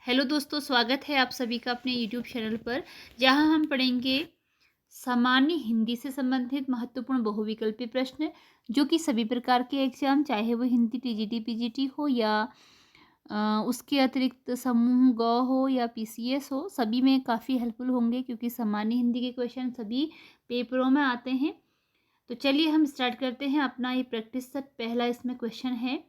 Hello दोस्तों, स्वागत है आप सभी का अपने यूट्यूब चैनल पर, जहां हम पढ़ेंगे सामान्य हिंदी से संबंधित महत्वपूर्ण बहुविकल्पी प्रश्न जो कि सभी प्रकार के एग्जाम, चाहे वो हिंदी टीजीटी पीजीटी हो या उसके अतिरिक्त समूह ग हो या पीसीएस हो, सभी में काफ़ी हेल्पफुल होंगे क्योंकि सामान्य हिंदी के क्वेश्चन सभी पेपरों में आते हैं। तो चलिए हम स्टार्ट करते हैं अपना ये प्रैक्टिस सेट। पहला इसमें क्वेश्चन है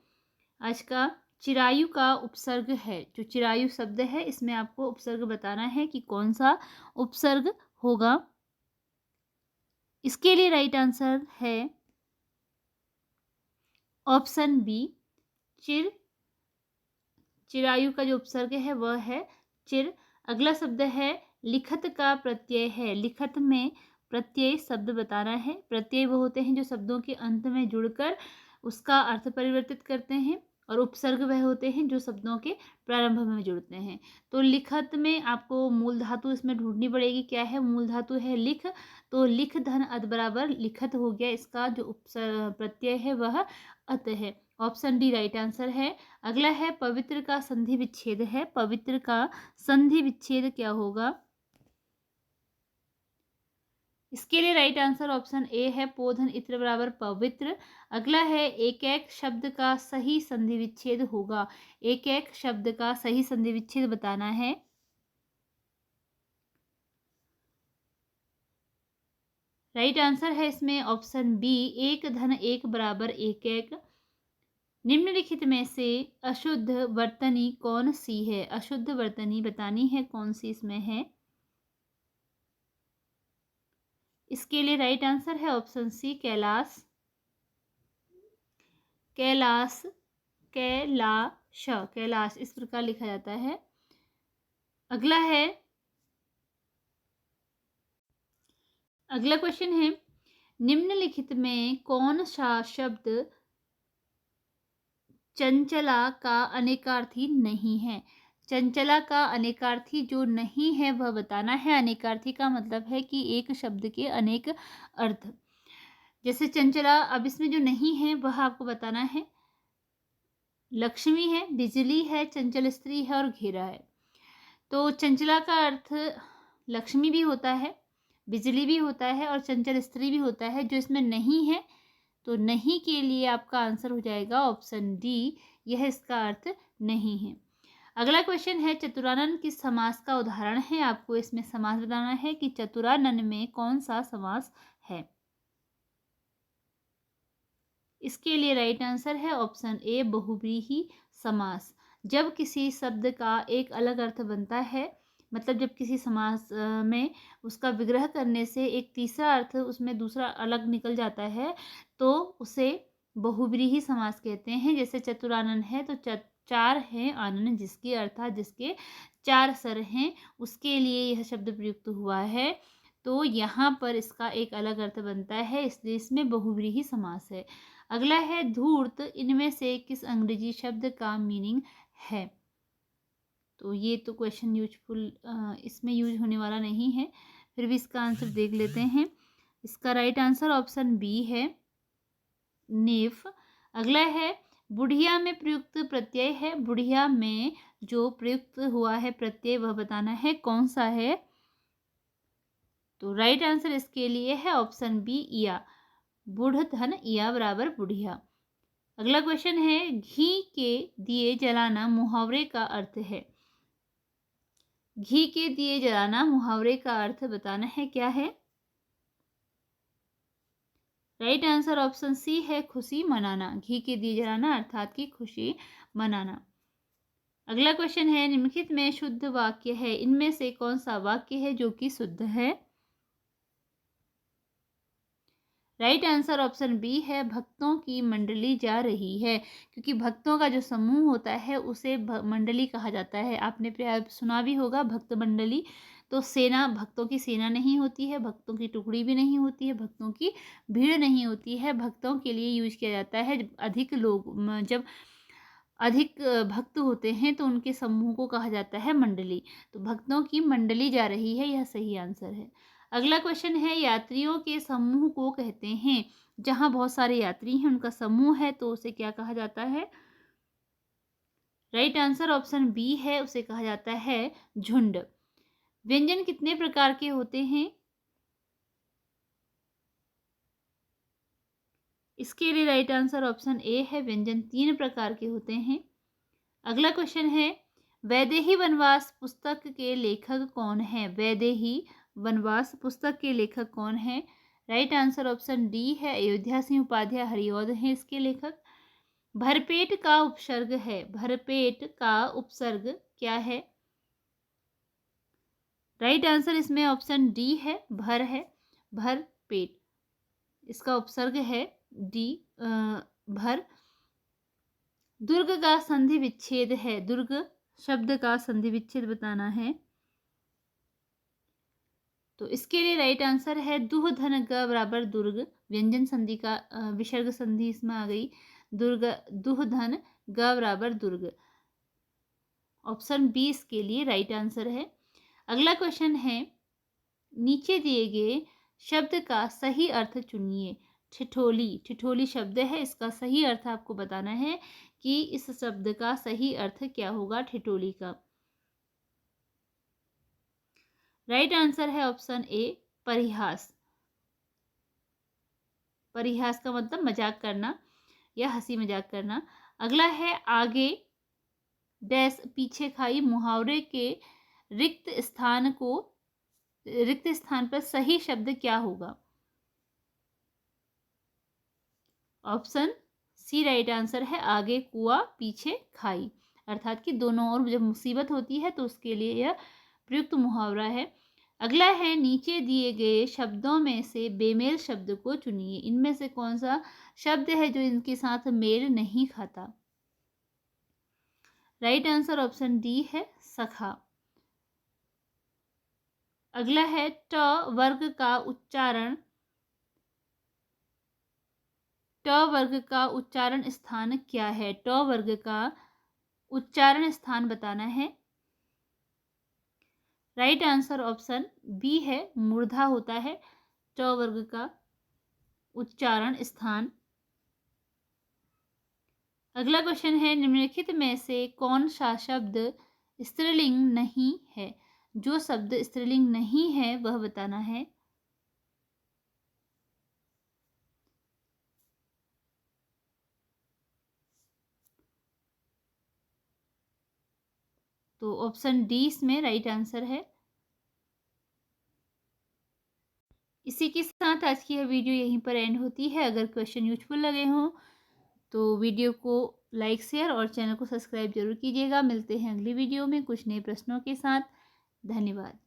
आज का। चिरायु का उपसर्ग है, जो चिरायु शब्द है इसमें आपको उपसर्ग बताना है कि कौन सा उपसर्ग होगा। इसके लिए राइट आंसर है ऑप्शन बी, चिर। चिरायु का जो उपसर्ग है वह है चिर। अगला शब्द है लिखत का प्रत्यय है। लिखत में प्रत्यय शब्द बताना है। प्रत्यय वो होते हैं जो शब्दों के अंत में जुड़कर उसका अर्थ परिवर्तित करते हैं, और उपसर्ग वह होते हैं जो शब्दों के प्रारंभ में जुड़ते हैं। तो लिखत में आपको मूल धातु इसमें ढूंढनी पड़ेगी। क्या है? मूल धातु है लिख। तो लिख धन अत बराबर लिखत हो गया। इसका जो उपसर्ग प्रत्यय है वह अत है। ऑप्शन डी राइट आंसर है। अगला है पवित्र का संधि विच्छेद है। पवित्र का संधि विच्छेद क्या होगा? इसके लिए राइट आंसर ऑप्शन ए है, पोधन इत्र बराबर पवित्र। अगला है एक एक शब्द का सही संधि विच्छेद होगा। एक एक शब्द का सही संधि विच्छेद बताना है। राइट आंसर है इसमें ऑप्शन बी, एक धन एक बराबर एक एक। निम्नलिखित में से अशुद्ध वर्तनी कौन सी है? अशुद्ध वर्तनी बतानी है कौन सी इसमें है। इसके लिए राइट आंसर है ऑप्शन सी, कैलाश। कैलाश, कैलाश, कैलाश इस प्रकार लिखा जाता है। अगला है, अगला क्वेश्चन है निम्नलिखित में कौन सा शब्द चंचला का अनेकार्थी नहीं है? चंचला का अनेकार्थी जो नहीं है वह बताना है। अनेकार्थी का मतलब है कि एक शब्द के अनेक अर्थ। जैसे चंचला, अब इसमें जो नहीं है वह आपको बताना है। लक्ष्मी है, बिजली है, चंचल स्त्री है और घेरा है। तो चंचला का अर्थ लक्ष्मी भी होता है, बिजली भी होता है और चंचल स्त्री भी होता है। जो इसमें नहीं है, तो नहीं के लिए आपका आंसर हो जाएगा ऑप्शन डी, यह इसका अर्थ नहीं है। अगला क्वेश्चन है चतुरानन किस समास का उदाहरण है? आपको इसमें समास बताना है कि चतुरानन में कौन सा समास है। इसके लिए राइट आंसर है ऑप्शन ए, बहुव्रीहि समास। जब किसी शब्द का एक अलग अर्थ बनता है, मतलब जब किसी समास में उसका विग्रह करने से एक तीसरा अर्थ उसमें दूसरा अलग निकल जाता है, तो उसे बहुव्रीहि समास कहते हैं। जैसे चतुरानन है तो चार हैं आनन, जिसके अर्थात जिसके चार सर हैं, उसके लिए यह शब्द प्रयुक्त हुआ है। तो यहाँ पर इसका एक अलग अर्थ बनता है, इसलिए इसमें बहुव्रीहि समास है। अगला है धूर्त इनमें से किस अंग्रेजी शब्द का मीनिंग है? तो ये तो क्वेश्चन यूजफुल इसमें यूज होने वाला नहीं है, फिर भी इसका आंसर देख लेते हैं। इसका राइट आंसर ऑप्शन बी है, नेफ। अगला है बुढ़िया में प्रयुक्त प्रत्यय है। बुढ़िया में जो प्रयुक्त हुआ है प्रत्यय वह बताना है, कौन सा है? तो राइट आंसर इसके लिए है ऑप्शन बी, इया। बुढ़ धन इया बराबर बुढ़िया। अगला क्वेश्चन है घी के दिए जलाना मुहावरे का अर्थ है। घी के दिए जलाना मुहावरे का अर्थ बताना है, क्या है? राइट आंसर ऑप्शन सी है, खुशी मनाना। घी के दिए जलाना अर्थात की खुशी मनाना। अगला क्वेश्चन है निम्नलिखित में शुद्ध वाक्य है, इनमें से कौन सा वाक्य है जो कि शुद्ध है? राइट आंसर ऑप्शन बी है, भक्तों की मंडली जा रही है। क्योंकि भक्तों का जो समूह होता है उसे मंडली कहा जाता है। आपने प्राय सुना भी होगा भक्त मंडली। तो सेना, भक्तों की सेना नहीं होती है, भक्तों की टुकड़ी भी नहीं होती है, भक्तों की भीड़ नहीं होती है। भक्तों के लिए यूज किया जाता है जब अधिक लोग, जब अधिक भक्त होते हैं तो उनके समूह को कहा जाता है मंडली। तो भक्तों की मंडली जा रही है, यह सही आंसर है। अगला क्वेश्चन है यात्रियों के समूह को कहते हैं, जहां बहुत सारे यात्री हैं उनका समूह है तो उसे क्या कहा जाता है? राइट आंसर ऑप्शन बी है, उसे कहा जाता है झुंड। व्यंजन कितने प्रकार के होते हैं? इसके लिए राइट आंसर ऑप्शन ए है, व्यंजन 3 प्रकार के होते हैं। अगला क्वेश्चन है, वैदेही वनवास पुस्तक के लेखक कौन है? वैदेही वनवास पुस्तक के लेखक कौन है? राइट आंसर ऑप्शन डी है, अयोध्या सिंह उपाध्याय हरिऔध हैं इसके लेखक। भरपेट का उपसर्ग है, भरपेट का उपसर्ग क्या है? राइट आंसर इसमें ऑप्शन डी है, भर है, भरपेट इसका उपसर्ग है डी, भर। दुर्ग का संधि विच्छेद है, दुर्ग शब्द का संधि विच्छेद बताना है। तो इसके लिए राइट आंसर है दुह धन ग बराबर दुर्ग, व्यंजन संधि का विसर्ग संधि इसमें आ गई, दुर्ग, दुह धन ग बराबर दुर्ग। ऑप्शन बी इसके लिए राइट आंसर है। अगला क्वेश्चन है, नीचे दिए गए शब्द का सही अर्थ चुनिए। ठिठोली, ठिठोली शब्द है, इसका सही अर्थ आपको बताना है कि इस शब्द का सही अर्थ क्या होगा ठिठोली का। राइट आंसर है ऑप्शन ए, परिहास। परिहास का मतलब मजाक करना या हंसी मजाक करना। अगला है, आगे डैश पीछे खाई मुहावरे के रिक्त स्थान को, रिक्त स्थान पर सही शब्द क्या होगा? ऑप्शन सी राइट आंसर है, आगे कुआं पीछे खाई, अर्थात कि दोनों ओर जब मुसीबत होती है तो उसके लिए यह प्रयुक्त मुहावरा है। अगला है, नीचे दिए गए शब्दों में से बेमेल शब्द को चुनिए। इनमें से कौन सा शब्द है जो इनके साथ मेल नहीं खाता? राइट आंसर ऑप्शन डी है, सखा। अगला है, ट वर्ग का उच्चारण, ट वर्ग का उच्चारण स्थान क्या है? ट वर्ग का उच्चारण स्थान बताना है। राइट आंसर ऑप्शन बी है, मूर्धा होता है ट वर्ग का उच्चारण स्थान। अगला क्वेश्चन है, निम्नलिखित में से कौन सा शब्द स्त्रीलिंग नहीं है? जो शब्द स्त्रीलिंग नहीं है वह बताना है। तो ऑप्शन डी इसमें राइट आंसर है। इसी के साथ आज की यह वीडियो यहीं पर एंड होती है। अगर क्वेश्चन यूजफुल लगे हों तो वीडियो को लाइक, शेयर और चैनल को सब्सक्राइब जरूर कीजिएगा। मिलते हैं अगली वीडियो में कुछ नए प्रश्नों के साथ। धन्यवाद।